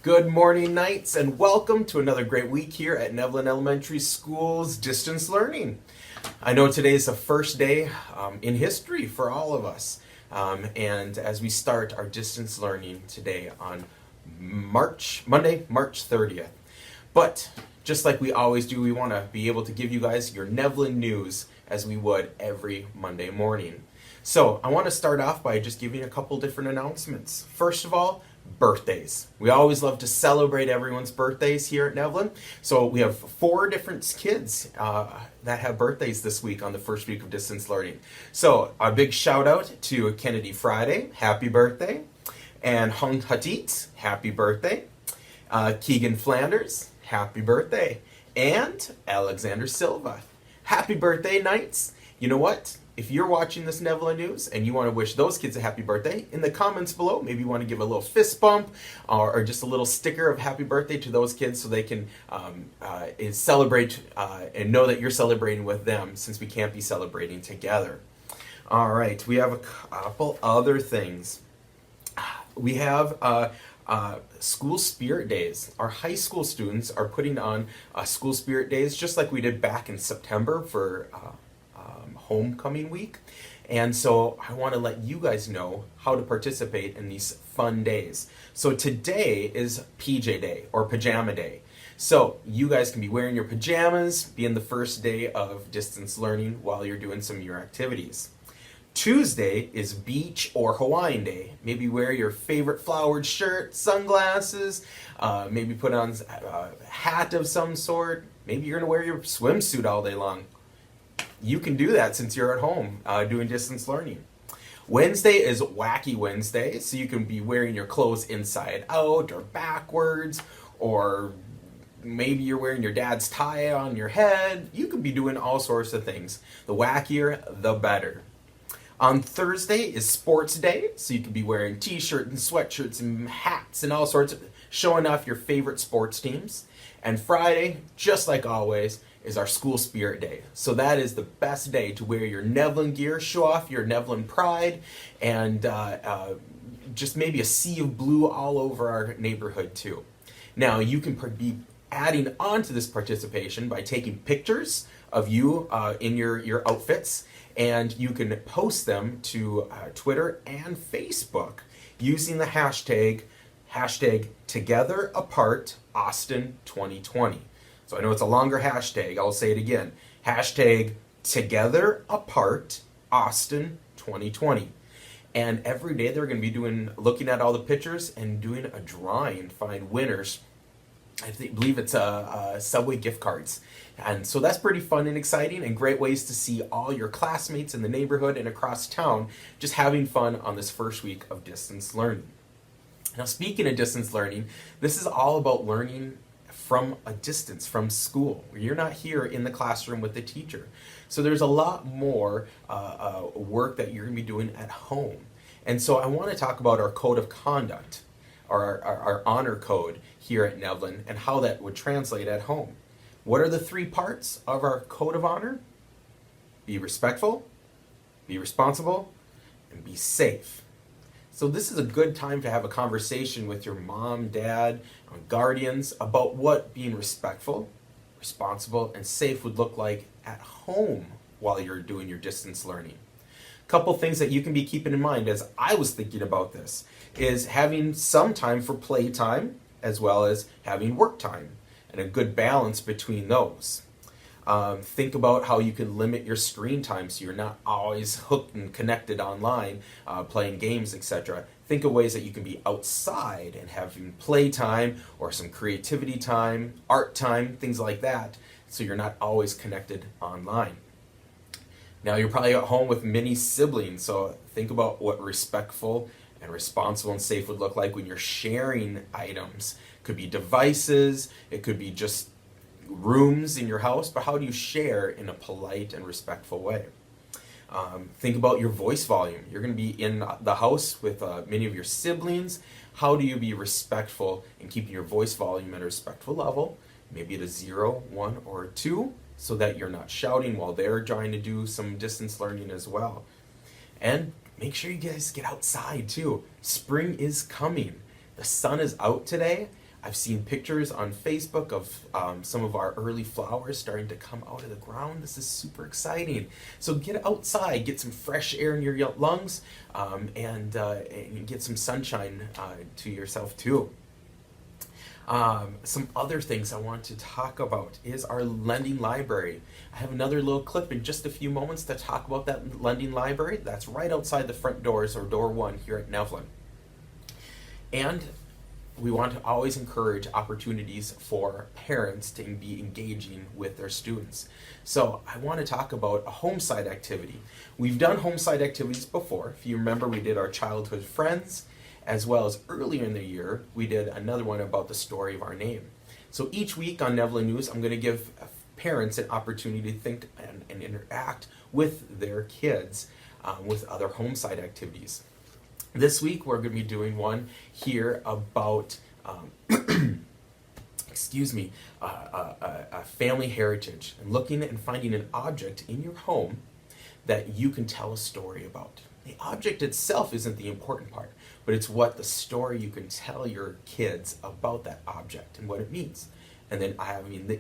Good morning, Knights, and welcome to another great week here at Neveln Elementary School's Distance Learning. I know today is the first day in history for all of us, and as we start our distance learning today on Monday, March 30th. But just like we always do, we want to be able to give you guys your Neveln news as we would every Monday morning. So I want to start off by just giving a couple different announcements. First of all, birthdays. We always love to celebrate everyone's birthdays here at Neveln. So we have 4 different kids that have birthdays this week on the first week of distance learning. So a big shout out to Kennedy Friday, happy birthday. And Hung Hatit, happy birthday. Keegan Flanders, happy birthday. And Alexander Silva, happy birthday, Knights. You know what? If you're watching this Neveln News and you want to wish those kids a happy birthday, in the comments below, maybe you want to give a little fist bump or just a little sticker of happy birthday to those kids so they can celebrate and know that you're celebrating with them since we can't be celebrating together. All right, we have a couple other things. We have school spirit days. Our high school students are putting on school spirit days just like we did back in September for homecoming week. And so I want to let you guys know how to participate in these fun days. So today is PJ Day or Pajama Day. So you guys can be wearing your pajamas, being the first day of distance learning while you're doing some of your activities. Tuesday is Beach or Hawaiian Day. Maybe wear your favorite flowered shirt, sunglasses, maybe put on a hat of some sort. Maybe you're going to wear your swimsuit all day long. You can do that since you're at home doing distance learning. Wednesday is Wacky Wednesday, so you can be wearing your clothes inside out or backwards, or maybe you're wearing your dad's tie on your head. You could be doing all sorts of things. The wackier, the better. On Thursday is Sports Day, so you can be wearing t-shirts and sweatshirts and hats and all sorts of, showing off your favorite sports teams. And Friday, just like always, is our School Spirit Day. So that is the best day to wear your Neveln gear, show off your Neveln pride, and just maybe a sea of blue all over our neighborhood too. Now you can be adding on to this participation by taking pictures of you in your outfits, and you can post them to Twitter and Facebook using the hashtag TogetherApartAustin2020. So I know it's a longer hashtag. I'll say it again. Hashtag TogetherApartAustin2020. And every day they're going to be looking at all the pictures and doing a drawing to find winners. I believe it's Subway gift cards. And so that's pretty fun and exciting and great ways to see all your classmates in the neighborhood and across town just having fun on this first week of distance learning. Now, speaking of distance learning, this is all about learning from a distance, from school. You're not here in the classroom with the teacher. So there's a lot more work that you're going to be doing at home. And so I want to talk about our code of conduct, or our honor code here at Neveln, and how that would translate at home. What are the 3 parts of our code of honor? Be respectful, be responsible, and be safe. So this is a good time to have a conversation with your mom, dad, or guardians about what being respectful, responsible, and safe would look like at home while you're doing your distance learning. A couple things that you can be keeping in mind as I was thinking about this is having some time for playtime as well as having work time and a good balance between those. Think about how you can limit your screen time so you're not always hooked and connected online, playing games, etc. Think of ways that you can be outside and having playtime or some creativity time, art time, things like that, so you're not always connected online. Now you're probably at home with many siblings, so think about what respectful and responsible and safe would look like when you're sharing items. It could be devices, it could be just rooms in your house, but how do you share in a polite and respectful way? Think about your voice volume. You're going to be in the house with many of your siblings. How do you be respectful in keeping your voice volume at a respectful level, maybe at a 0, 1, or a 2, so that you're not shouting while they're trying to do some distance learning as well. And make sure you guys get outside too. Spring is coming. The sun is out today. I've seen pictures on Facebook of some of our early flowers starting to come out of the ground. This is super exciting. So get outside, get some fresh air in your lungs, and get some sunshine to yourself too. Some other things I want to talk about is our lending library. I have another little clip in just a few moments to talk about that lending library. That's right outside the front doors, or door 1 here at Neveln. And we want to always encourage opportunities for parents to be engaging with their students. So I want to talk about a home site activity. We've done home site activities before. If you remember, we did our childhood friends, as well as earlier in the year, we did another one about the story of our name. So each week on Neveln News, I'm going to give parents an opportunity to think and interact with their kids with other home site activities. This week, we're going to be doing one here about, family heritage, and looking at and finding an object in your home that you can tell a story about. The object itself isn't the important part, but it's what the story you can tell your kids about that object and what it means. And then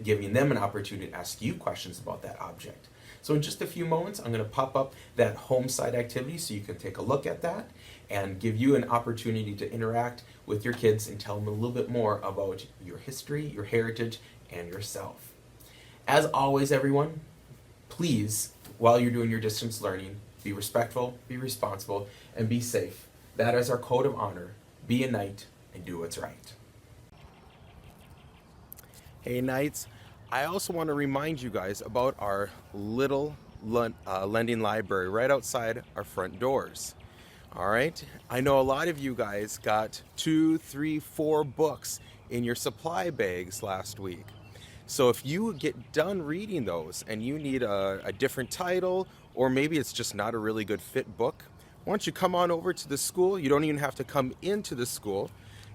giving them an opportunity to ask you questions about that object. So in just a few moments, I'm going to pop up that home site activity so you can take a look at that and give you an opportunity to interact with your kids and tell them a little bit more about your history, your heritage, and yourself. As always, everyone, please, while you're doing your distance learning, be respectful, be responsible, and be safe. That is our code of honor. Be a knight and do what's right. Hey, Knights. I also want to remind you guys about our little lending library right outside our front doors. All right, I know a lot of you guys got 2, 3, 4 books in your supply bags last week. So if you get done reading those and you need a different title, or maybe it's just not a really good fit book, why don't you come on over to the school? You don't even have to come into the school.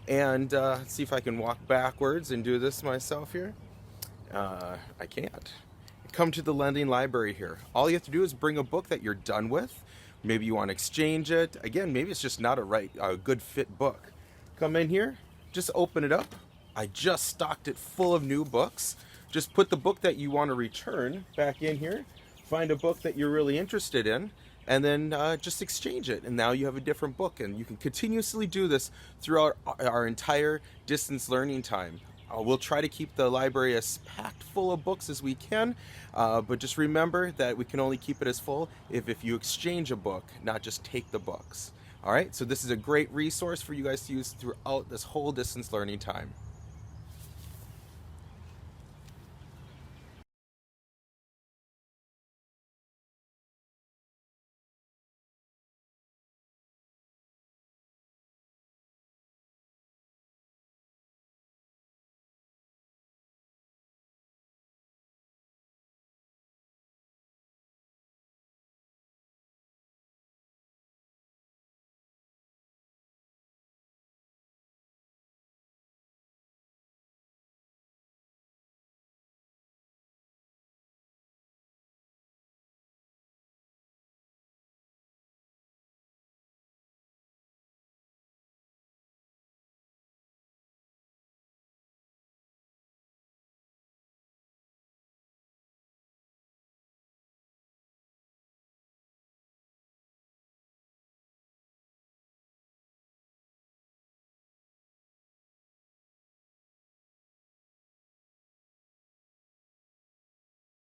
And see if I can walk backwards and do this myself here. I can't. Come to the lending library here. All you have to do is bring a book that you're done with. Maybe you want to exchange it. Again, maybe it's just not a good fit book. Come in here, just open it up. I just stocked it full of new books. Just put the book that you want to return back in here. Find a book that you're really interested in, and then just exchange it. And now you have a different book, and you can continuously do this throughout our entire distance learning time. We'll try to keep the library as packed full of books as we can, but just remember that we can only keep it as full if you exchange a book, not just take the books. All right, so this is a great resource for you guys to use throughout this whole distance learning time.